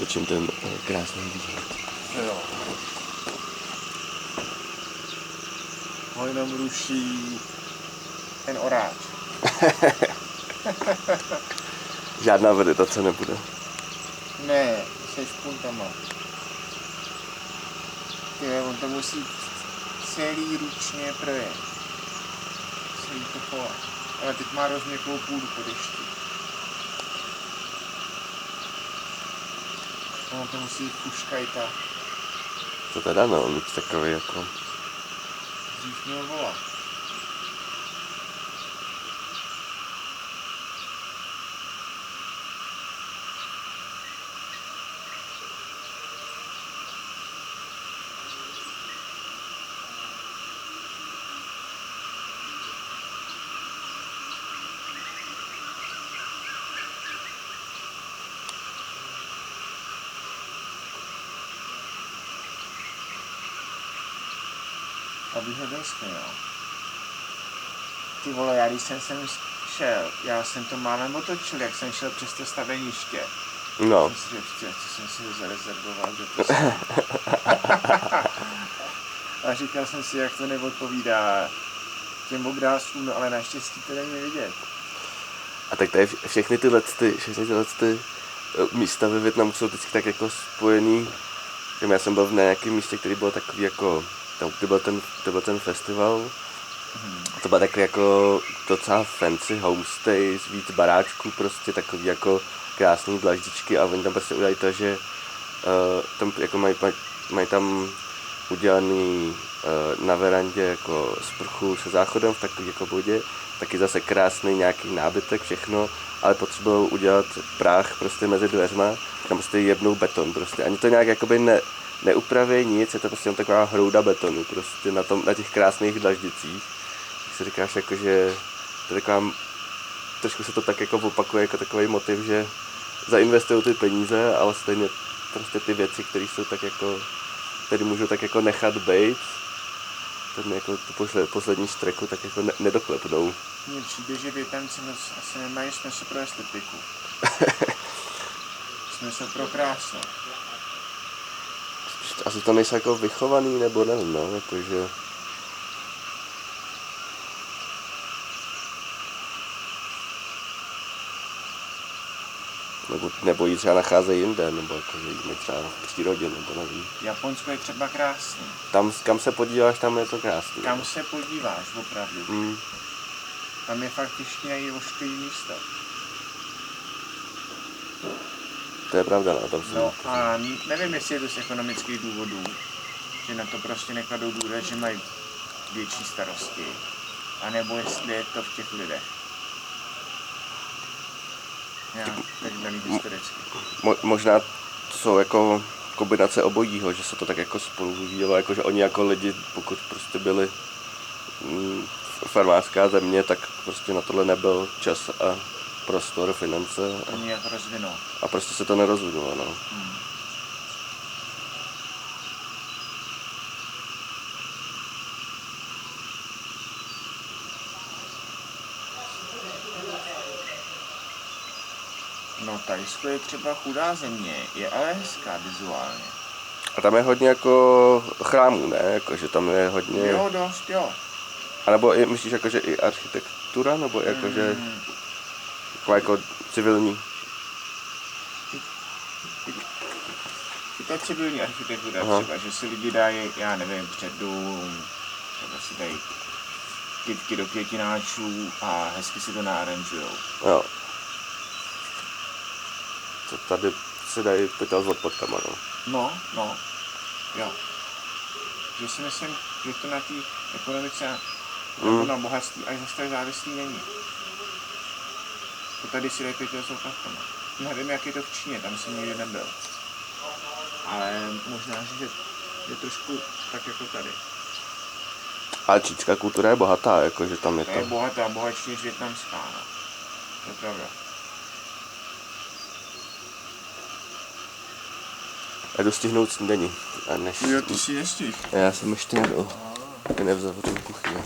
natočím ten krásný výhled. Jo. Ho jenom ruší ten oráč. Žádná vegetace nebude. Ne, se špuntama. On to musí celý ručně projet. Celý to pole. Ale teď má rozměklou půdu po dešti. On to musí fuškajta. To teda no, mít takový jako... Dřív měl vola. Abych ho nesměl. Ty vole, já když jsem sem šel, já jsem to málem otočil, jak jsem šel přes to staveniště. No. Jsem si řekl, co jsem si ho zarezervoval, kde to A říkal jsem si, jak to neodpovídá těm obrázkům, no ale naštěstí to není vidět. A tak tady všechny tyhle místa ve Vietnamu jsou vždycky tak jako spojený. Já jsem byl v nějakém místě, který byl takový jako, to byl ten festival. A to byl takový jako docela fancy homestay, víc baráčků, prostě takový jako krásný dlaždičky a oni tam prostě udělají to, že tam jako mají tam udělaný na verandě jako sprchu se záchodem v takové jako bodě, taky zase krásný nějaký nábytek, všechno, ale potřebují udělat práh prostě mezi dveřma, tam prostě jebnou beton prostě, ani to nějak jakoby neupraví nic, je to prostě taková hrouda betonu prostě na těch krásných dlaždicích. Tak si říkáš jako, že to je taková, trošku se to tak jako opakuje jako takový motiv, že zainvestují ty peníze, ale stejně prostě ty věci, které jsou tak jako, které můžou tak jako nechat bejt, ten jako tu poslední štreku tak jako nedoklepnou. Mně přijde, že Vietnamci asi nemají smysl pro estetiku. Smysl pro krásu. Asi to nejsou jako vychovaný, nebo nevím, no, jakože... Nebo jí třeba nacházejí jinde, nebo jakože jí mají třeba v přírodě, nebo nevím. Japonsko je třeba krásný. Tam, kam se podíváš, tam je to krásný. Kam se podíváš, opravdu. Tam je fakt těžké najít ošklivý místo. To je pravda, no, tam No a nevím, jestli je to z ekonomických důvodů, že na to prostě nekladou důraz, že mají větší starosti, anebo jestli je to v těch lidech. Já, tak daný historicky. Možná to jsou jako kombinace obojího, že se to tak jako spolu vyvíjelo, jako že oni jako lidi, pokud prostě byli farmářská země, tak prostě na tohle nebyl čas a prostor, finance. To nějak rozvinou. A prostě se to nerozvinulo, no. No, Thajsko je třeba chudá země, je ale hezká vizuálně. A tam je hodně jako chrámů, ne? Jako, že tam je hodně... Jo, dost, jo. A nebo i, myslíš, jako, že i architektura, nebo jako, že... Jako civilní? I ta civilní architektura třeba, že si lidi dají, já nevím, před dům, třeba si dají kytky do květináčů a hezky si to naaranžujou. Jo. To tady si dají pytel s odpadkama, no. No, jo. Že si myslím, že to na té ekonomice nebo na bohatství až zase tak závislý není. To tady si dají pytel s odpadkama. Nevím, jak je to v Číně, tam jsem nikdy nebyl. Ale možná, že je trošku tak jako tady. Ale čínská kultura je bohatá, jakože tam je to... To je bohatá, bohatší než vietnamská, no. To je pravda. Já jdu stihnout snídaní. A než... Jo, ty si nestihl. Já jsem ještě nebyl. Nevzal tu kuchyni.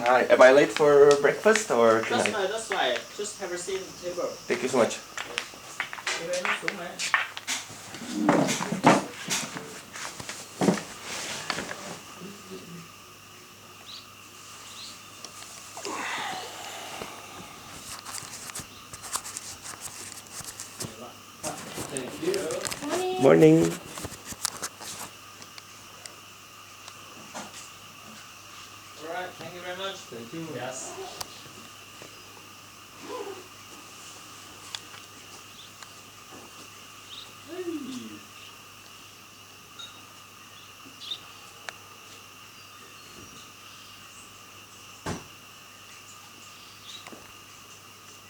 Hi, am I late for breakfast or can That's I? fine, that's fine. Just have a seat at the table. Thank you so much. Đi bên xuống này. Thank you. Morning.